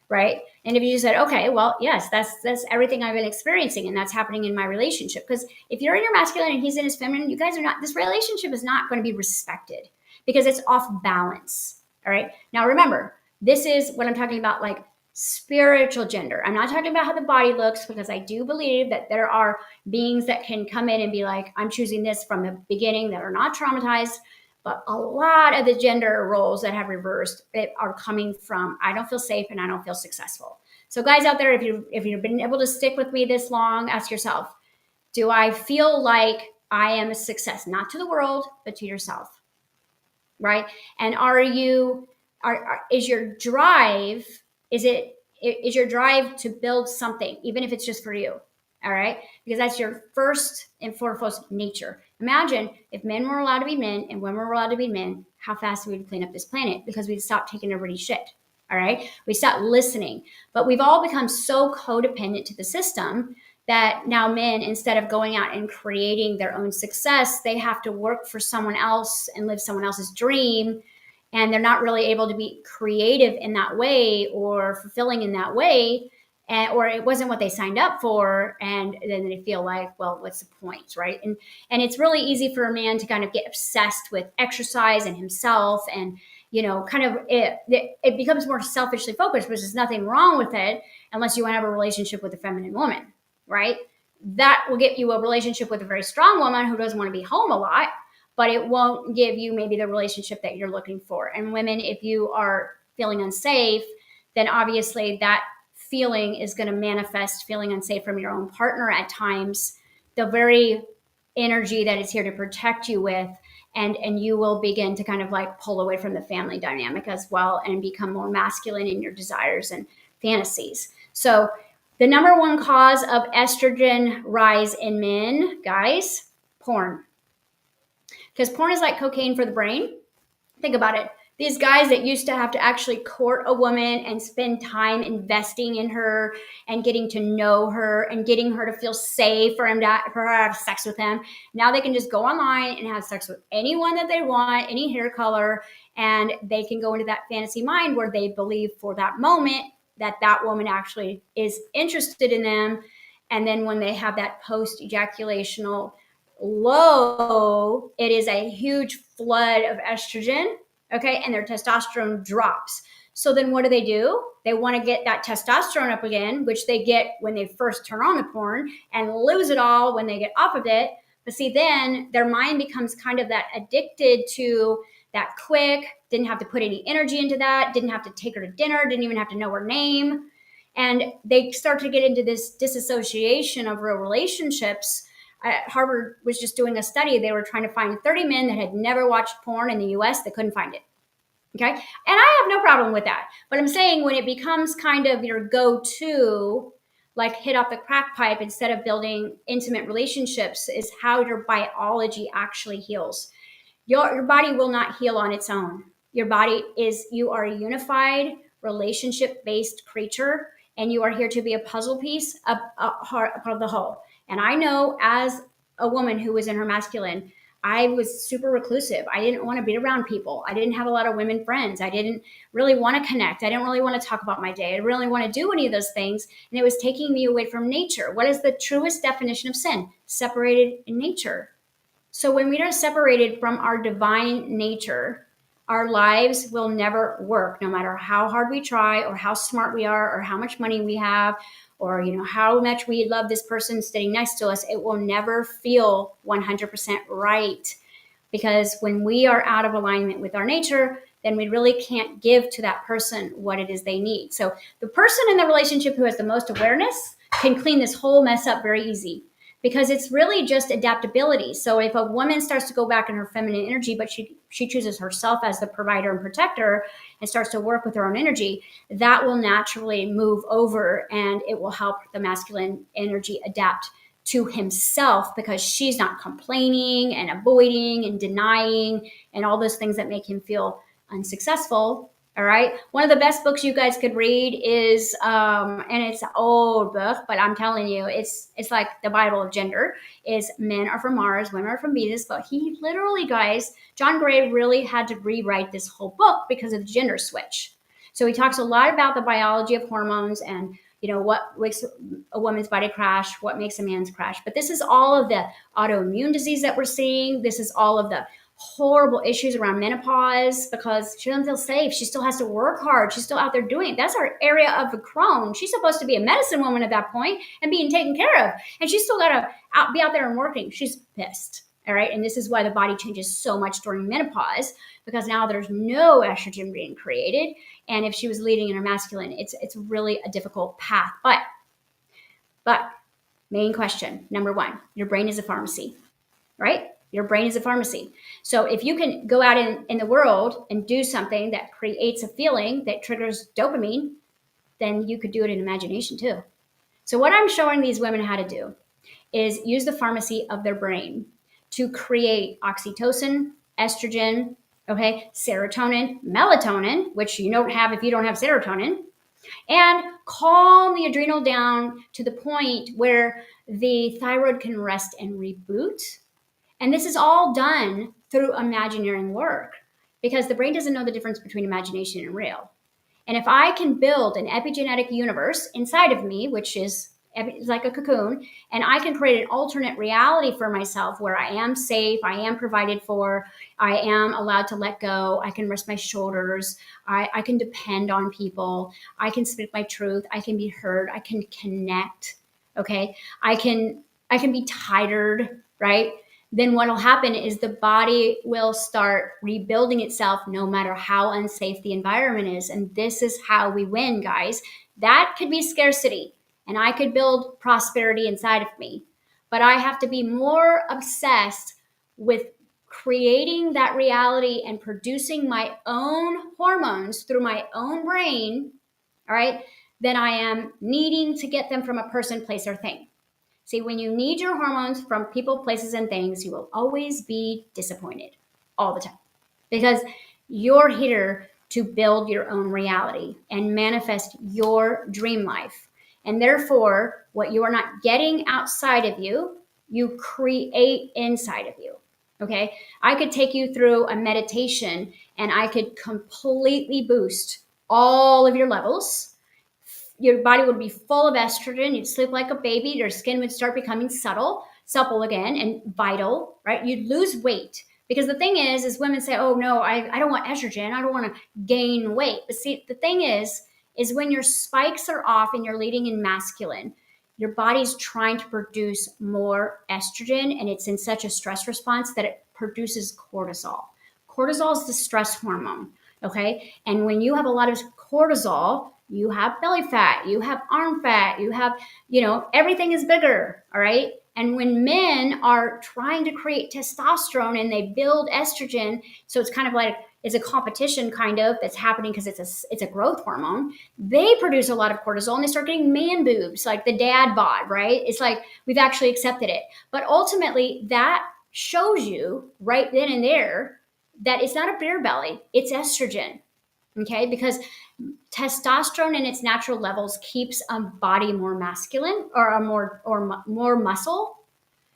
right? And if you just said, okay, well, yes, that's everything I've been experiencing, and that's happening in my relationship. Because if you're in your masculine and he's in his feminine, you guys are not, this relationship is not going to be respected because it's off balance. All right. Now remember, this is what I'm talking about, like spiritual gender. I'm not talking about how the body looks, because I do believe that there are beings that can come in and be like, I'm choosing this from the beginning, that are not traumatized. But a lot of the gender roles that have reversed are coming from, I don't feel safe and I don't feel successful. So guys out there, if you've been able to stick with me this long, ask yourself, do I feel like I am a success? Not to the world, but to yourself, right? And is your drive, is your drive to build something, even if it's just for you? All right. Because that's your first and foremost nature. Imagine if men were allowed to be men and women were allowed to be men, how fast we would clean up this planet, because we'd stop taking everybody's shit. All right. We stop listening. But we've all become so codependent to the system that now men, instead of going out and creating their own success, they have to work for someone else and live someone else's dream. And they're not really able to be creative in that way or fulfilling in that way. Or it wasn't what they signed up for, and then they feel like, well, what's the point, right? And it's really easy for a man to kind of get obsessed with exercise and himself, and kind of it becomes more selfishly focused, which is nothing wrong with it, unless you want to have a relationship with a feminine woman, right? That will get you a relationship with a very strong woman who doesn't want to be home a lot, but it won't give you maybe the relationship that you're looking for. And women, if you are feeling unsafe, then obviously that feeling is going to manifest feeling unsafe from your own partner at times, the very energy that is here to protect you with, and you will begin to kind of like pull away from the family dynamic as well, and become more masculine in your desires and fantasies. So the number one cause of estrogen rise in men, guys, porn. Because porn is like cocaine for the brain. Think about it. These guys that used to have to actually court a woman and spend time investing in her and getting to know her and getting her to feel safe for her to have sex with him. Now they can just go online and have sex with anyone that they want, any hair color, and they can go into that fantasy mind where they believe for that moment that that woman actually is interested in them. And then when they have that post-ejaculational low, it is a huge flood of estrogen, okay, and their testosterone drops. So then what do? They want to get that testosterone up again, which they get when they first turn on the porn, and lose it all when they get off of it. But see, then their mind becomes kind of that addicted to that quick, didn't have to put any energy into that, didn't have to take her to dinner, didn't even have to know her name. And they start to get into this disassociation of real relationships. Harvard was just doing a study. They were trying to find 30 men that had never watched porn in the US. They couldn't find it. Okay. And I have no problem with that. But I'm saying when it becomes kind of your go-to, like hit off the crack pipe instead of building intimate relationships, is how your biology actually heals. Your body will not heal on its own. You are a unified relationship-based creature, and you are here to be a puzzle piece, a part of the whole. And I know, as a woman who was in her masculine, I was super reclusive. I didn't want to be around people. I didn't have a lot of women friends. I didn't really want to connect. I didn't really want to talk about my day. I didn't really want to do any of those things. And it was taking me away from nature. What is the truest definition of sin? Separated in nature. So when we are separated from our divine nature, our lives will never work, no matter how hard we try or how smart we are or how much money we have or how much we love this person sitting next to us. It will never feel 100% right, because when we are out of alignment with our nature, then we really can't give to that person what it is they need. So the person in the relationship who has the most awareness can clean this whole mess up very easy, because it's really just adaptability. So if a woman starts to go back in her feminine energy, but she chooses herself as the provider and protector and starts to work with her own energy, that will naturally move over and it will help the masculine energy adapt to himself, because she's not complaining and avoiding and denying and all those things that make him feel unsuccessful. All right. One of the best books you guys could read is, and it's an old book, but I'm telling you, it's like the Bible of gender, is Men Are From Mars, Women Are From Venus. But he literally, guys, John Gray really had to rewrite this whole book because of the gender switch. So he talks a lot about the biology of hormones and what makes a woman's body crash, what makes a man's crash. But this is all of the autoimmune disease that we're seeing. This is all of the horrible issues around menopause, because she doesn't feel safe. She still has to work hard. She's still out there doing it. That's her area of the crone. She's supposed to be a medicine woman at that point and being taken care of. And she's still got to be out there and working. She's pissed. All right. And this is why the body changes so much during menopause, because now there's no estrogen being created. And if she was leading in her masculine, it's really a difficult path. But main question, number one, your brain is a pharmacy, right? Your brain is a pharmacy. So if you can go out in the world and do something that creates a feeling that triggers dopamine, then you could do it in imagination too. So what I'm showing these women how to do is use the pharmacy of their brain to create oxytocin, estrogen, okay, serotonin, melatonin, which you don't have if you don't have serotonin, and calm the adrenal down to the point where the thyroid can rest and reboot. And this is all done through imagineering work, because the brain doesn't know the difference between imagination and real. And if I can build an epigenetic universe inside of me, which is like a cocoon, and I can create an alternate reality for myself where I am safe, I am provided for, I am allowed to let go, I can rest my shoulders, I can depend on people, I can speak my truth, I can be heard, I can connect, okay? I can be tired, right? Then what will happen is the body will start rebuilding itself no matter how unsafe the environment is. And this is how we win, guys. That could be scarcity, and I could build prosperity inside of me. But I have to be more obsessed with creating that reality and producing my own hormones through my own brain, all right, than I am needing to get them from a person, place, or thing. See, when you need your hormones from people, places, and things, you will always be disappointed all the time, because you're here to build your own reality and manifest your dream life. And therefore, what you are not getting outside of you, you create inside of you. Okay. I could take you through a meditation and I could completely boost all of your levels. Your body would be full of estrogen. You'd sleep like a baby. Your skin would start becoming supple again, and vital, right? You'd lose weight. Because the thing is women say, oh no, I don't want estrogen. I don't want to gain weight. But see, the thing is when your spikes are off and you're leading in masculine, your body's trying to produce more estrogen, and it's in such a stress response that it produces cortisol. Cortisol is the stress hormone, okay? And when you have a lot of cortisol, you have belly fat, you have arm fat, you have, everything is bigger, all right? And when men are trying to create testosterone and they build estrogen, so it's kind of like, it's a competition kind of that's happening because it's a growth hormone. They produce a lot of cortisol and they start getting man boobs, like the dad bod, right? It's like we've actually accepted it. But ultimately, that shows you right then and there that it's not a beer belly, it's estrogen. Okay, because testosterone in its natural levels keeps a body more masculine or more muscle.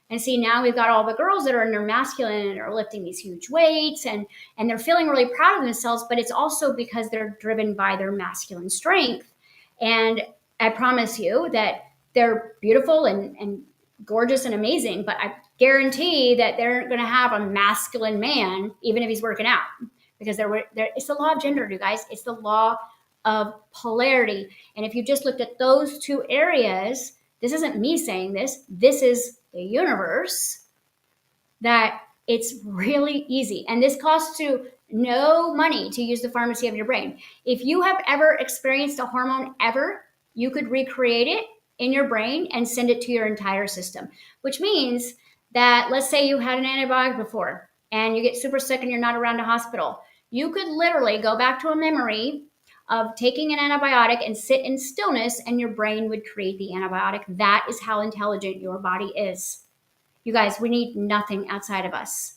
And see, now we've got all the girls that are in their masculine and are lifting these huge weights and they're feeling really proud of themselves, but it's also because they're driven by their masculine strength. And I promise you that they're beautiful and gorgeous and amazing, but I guarantee that they're going to have a masculine man, even if he's working out. because it's the law of gender, you guys. It's the law of polarity. And if you just looked at those two areas, this isn't me saying this, this is the universe, that it's really easy. And this costs you no money to use the pharmacy of your brain. If you have ever experienced a hormone ever, you could recreate it in your brain and send it to your entire system, which means that, let's say you had an antibiotic before and you get super sick and you're not around a hospital. You could literally go back to a memory of taking an antibiotic and sit in stillness, and your brain would create the antibiotic. That is how intelligent your body is. You guys, we need nothing outside of us.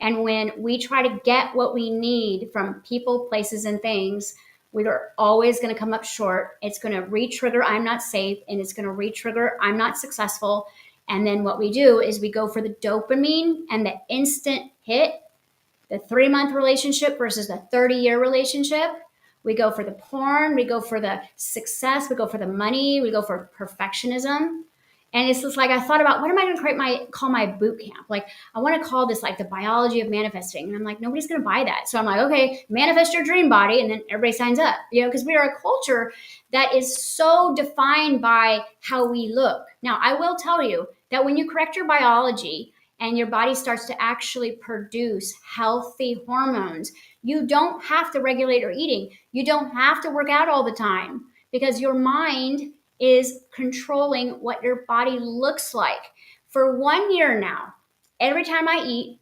And when we try to get what we need from people, places, and things, we are always going to come up short. It's going to re-trigger I'm not safe, and it's going to re-trigger I'm not successful. And then what we do is we go for the dopamine and the instant hit, the 3-month relationship versus the 30-year relationship. We go for the porn, we go for the success, we go for the money, we go for perfectionism. And it's just like, I thought about, what am I going to call my boot camp? Like, I want to call this like the biology of manifesting. And I'm like, nobody's going to buy that. So I'm like, okay, manifest your dream body. And then everybody signs up, because we are a culture that is so defined by how we look. Now, I will tell you that when you correct your biology and your body starts to actually produce healthy hormones, you don't have to regulate your eating. You don't have to work out all the time, because your mind is controlling what your body looks like. For 1 year now, every time I eat,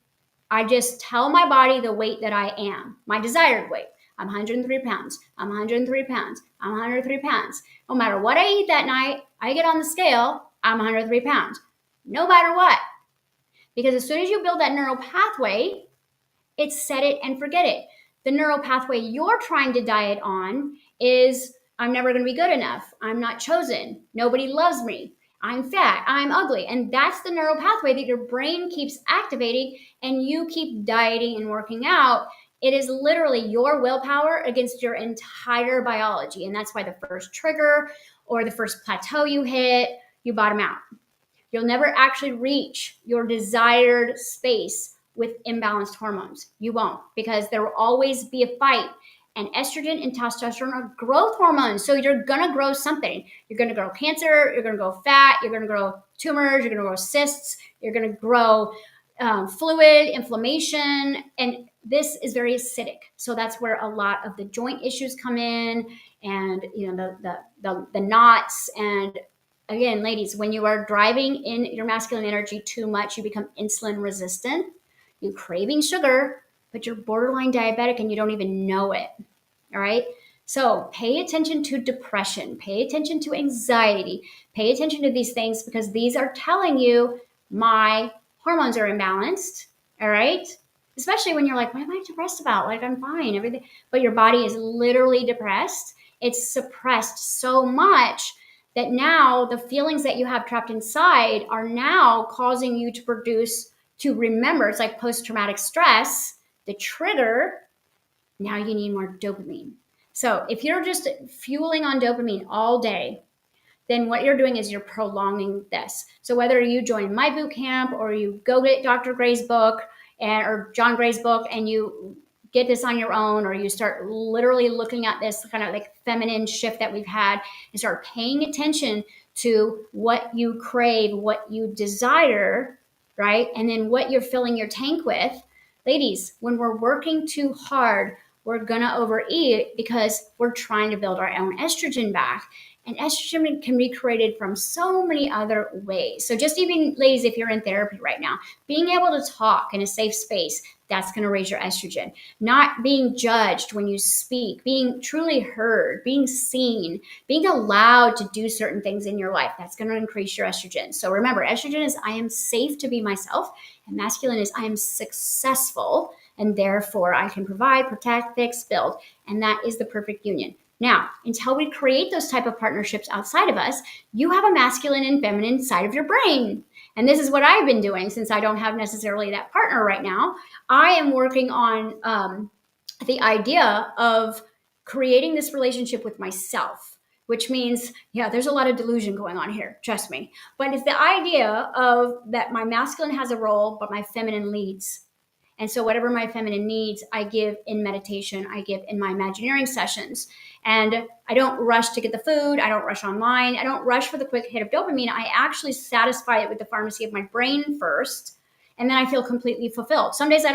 I just tell my body the weight that I am, my desired weight. I'm 103 pounds. I'm 103 pounds. I'm 103 pounds. No matter what I eat that night, I get on the scale, I'm 103 pounds. No matter what. Because as soon as you build that neural pathway, it's set it and forget it. The neural pathway you're trying to diet on is, I'm never going to be good enough. I'm not chosen. Nobody loves me. I'm fat. I'm ugly. And that's the neural pathway that your brain keeps activating, and you keep dieting and working out. It is literally your willpower against your entire biology. And that's why the first trigger or the first plateau you hit, you bottom out. You'll never actually reach your desired space with imbalanced hormones. You won't, because there will always be a fight. And estrogen and testosterone are growth hormones. So you're going to grow something. You're going to grow cancer. You're going to grow fat. You're going to grow tumors. You're going to grow cysts. You're going to grow fluid, inflammation. And this is very acidic. So that's where a lot of the joint issues come in, and the knots. And again, ladies, when you are driving in your masculine energy too much, you become insulin resistant. You're craving sugar, but you're borderline diabetic and you don't even know it. All right. So pay attention to depression, pay attention to anxiety, pay attention to these things, because these are telling you my hormones are imbalanced. All right. Especially when you're like, what am I depressed about? Like, I'm fine, everything. But your body is literally depressed. It's suppressed so much that now the feelings that you have trapped inside are now causing you to remember. It's like post-traumatic stress, the trigger. Now you need more dopamine. So if you're just fueling on dopamine all day, then what you're doing is you're prolonging this. So whether you join my boot camp or you go get Dr. Gray's book or John Gray's book and you get this on your own, or you start literally looking at this kind of like feminine shift that we've had and start paying attention to what you crave, what you desire, right? And then what you're filling your tank with. Ladies, when we're working too hard, we're going to overeat because we're trying to build our own estrogen back. And estrogen can be created from so many other ways. So just even, ladies, if you're in therapy right now, being able to talk in a safe space, that's going to raise your estrogen. Not being judged when you speak, being truly heard, being seen, being allowed to do certain things in your life, that's going to increase your estrogen. So remember, estrogen is I am safe to be myself, and masculine is I am successful, and therefore I can provide, protect, fix, build. And that is the perfect union. Now, until we create those type of partnerships outside of us, you have a masculine and feminine side of your brain. And this is what I've been doing since I don't have necessarily that partner right now. I am working on the idea of creating this relationship with myself, which means, there's a lot of delusion going on here, trust me. But it's the idea of that my masculine has a role, but my feminine leads. And so whatever my feminine needs, I give in meditation, I give in my Imagineering sessions. And I don't rush to get the food. I don't rush online. I don't rush for the quick hit of dopamine. I actually satisfy it with the pharmacy of my brain first. And then I feel completely fulfilled. Some days I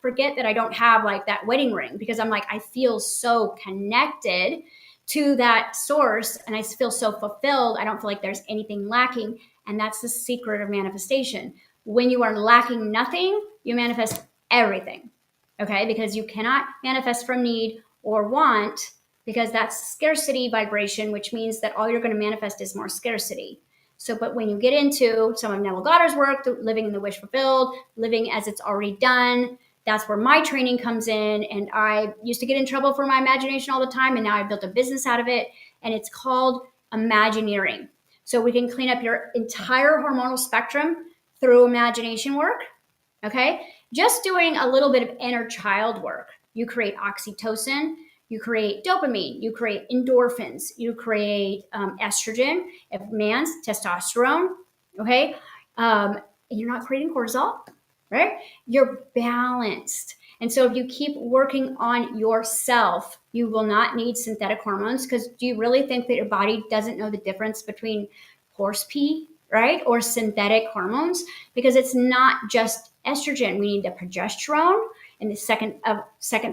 forget that I don't have like that wedding ring, because I'm like, I feel so connected to that source and I feel so fulfilled. I don't feel like there's anything lacking. And that's the secret of manifestation. When you are lacking nothing, you manifest everything. Okay? Because you cannot manifest from need or want, because that's scarcity vibration, which means that all you're going to manifest is more scarcity. So, but when you get into some of Neville Goddard's work, living in the wish fulfilled, living as it's already done, that's where my training comes in. And I used to get in trouble for my imagination all the time, and now I've built a business out of it, and it's called Imagineering. So we can clean up your entire hormonal spectrum through imagination work. Okay, just doing a little bit of inner child work. You create oxytocin, you create dopamine, you create endorphins, you create estrogen, if man's testosterone. Okay, you're not creating cortisol, right? You're balanced. And so if you keep working on yourself, you will not need synthetic hormones, because do you really think that your body doesn't know the difference between horse pee, right, or synthetic hormones? Because it's not just estrogen. We need the progesterone in the second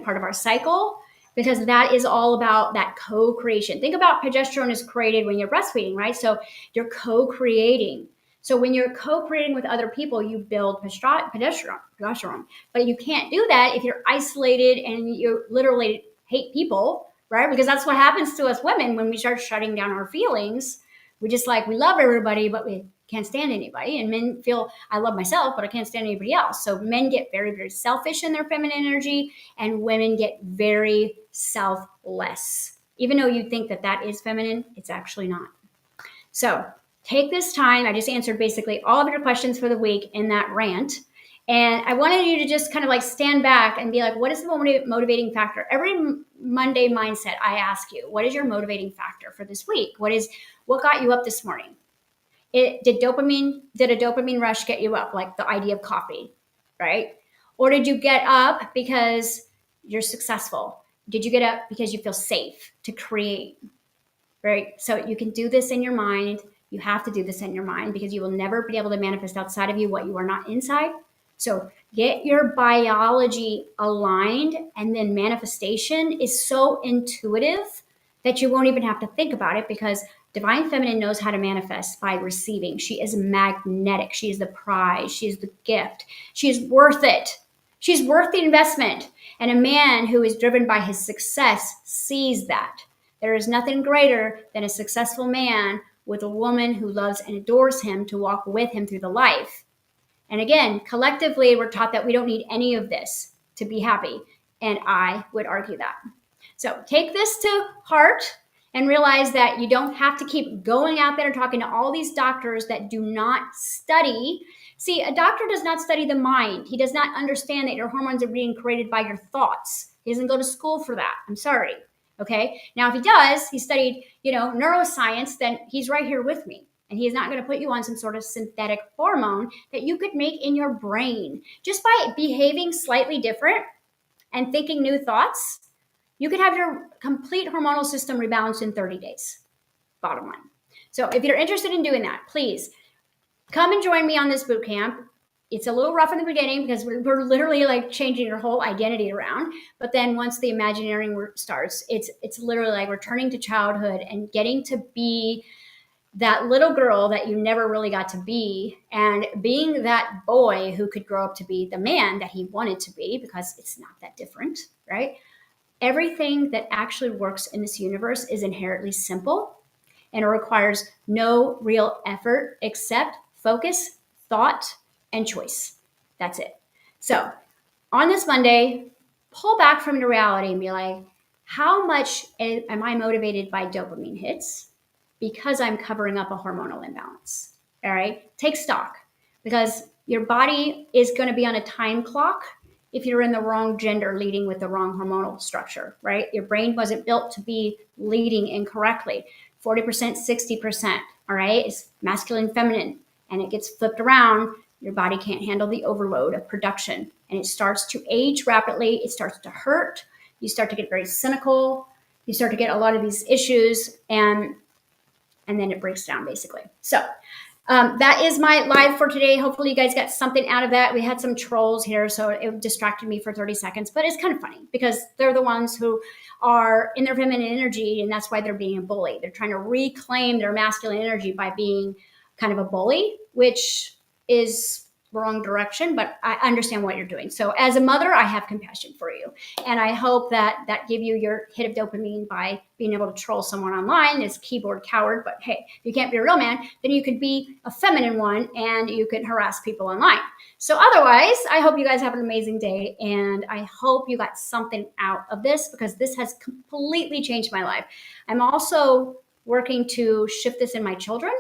part of our cycle, because that is all about that co-creation. Think about progesterone is created when you're breastfeeding, right? So you're co-creating. So when you're co-creating with other people, you build progesterone. But you can't do that if you're isolated and you literally hate people, right? Because that's what happens to us women when we start shutting down our feelings. We love everybody, but we can't stand anybody. And men feel, I love myself, but I can't stand anybody else. So men get very, very selfish in their feminine energy, and women get very selfless. Even though you think that that is feminine, it's actually not. So take this time. I just answered basically all of your questions for the week in that rant. And I wanted you to just kind of like stand back and be like, what is the motivating factor? Every Monday mindset, I ask you, what is your motivating factor for this week? What got you up this morning? Did a dopamine rush get you up? Like the idea of coffee, right? Or did you get up because you're successful? Did you get up because you feel safe to create, right? So you can do this in your mind. You have to do this in your mind, because you will never be able to manifest outside of you what you are not inside. So get your biology aligned, and then manifestation is so intuitive that you won't even have to think about it, because Divine Feminine knows how to manifest by receiving. She is magnetic. She is the prize. She is the gift. She is worth it. She's worth the investment. And a man who is driven by his success sees that. There is nothing greater than a successful man with a woman who loves and adores him to walk with him through the life. And again, collectively, we're taught that we don't need any of this to be happy. And I would argue that. So take this to heart and realize that you don't have to keep going out there talking to all these doctors that do not study. See, a doctor does not study the mind. He does not understand that your hormones are being created by your thoughts. He doesn't go to school for that. I'm sorry. Okay. Now, if he does, he studied, neuroscience, then he's right here with me. And he is not going to put you on some sort of synthetic hormone that you could make in your brain. Just by behaving slightly different and thinking new thoughts, you could have your complete hormonal system rebalanced in 30 days. Bottom line. So if you're interested in doing that, please come and join me on this boot camp. It's a little rough in the beginning because we're literally like changing your whole identity around. But then once the Imagineering work starts, it's literally like returning to childhood and getting to be that little girl that you never really got to be, and being that boy who could grow up to be the man that he wanted to be, because it's not that different, right? Everything that actually works in this universe is inherently simple, and it requires no real effort except focus, thought, and choice. That's it. So on this Monday, pull back from the reality and be like, how much am I motivated by dopamine hits? Because I'm covering up a hormonal imbalance. All right. Take stock, because your body is going to be on a time clock if you're in the wrong gender leading with the wrong hormonal structure, right? Your brain wasn't built to be leading incorrectly. 40%, 60%, all right? It's masculine, feminine, and it gets flipped around. Your body can't handle the overload of production. and it starts to age rapidly. It starts to hurt. You start to get very cynical. You start to get a lot of these issues, and then it breaks down basically. So that is my live for today. Hopefully you guys got something out of that. We had some trolls here, so it distracted me for 30 seconds, but it's kind of funny because they're the ones who are in their feminine energy, and that's why they're being a bully. They're trying to reclaim their masculine energy by being kind of a bully, which is wrong direction, but I understand what you're doing. So as a mother, I have compassion for you. And I hope that give you your hit of dopamine by being able to troll someone online, this keyboard coward. But hey, if you can't be a real man, then you could be a feminine one and you can harass people online. So otherwise, I hope you guys have an amazing day. And I hope you got something out of this because this has completely changed my life. I'm also working to shift this in my children,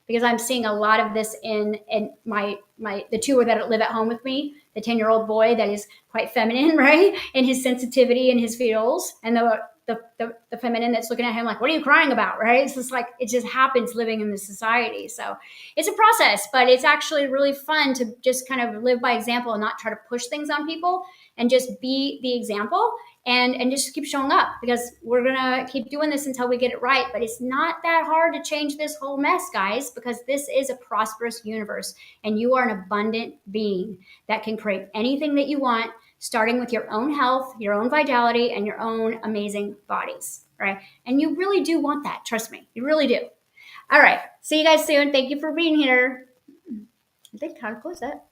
because I'm seeing a lot of this in my the two that live at home with me. The 10-year-old boy that is quite feminine, right, in his sensitivity and his feels, and the feminine that's looking at him like, "What are you crying about?" Right? It's just like it just happens living in this society. So it's a process, but it's actually really fun to just kind of live by example and not try to push things on people and just be the example. And just keep showing up, because we're gonna keep doing this until we get it right. But it's not that hard to change this whole mess, guys, because this is a prosperous universe and you are an abundant being that can create anything that you want, starting with your own health, your own vitality, and your own amazing bodies, right? And you really do want that. Trust me, you really do. All right, see you guys soon. Thank you for being here. I think how to close that.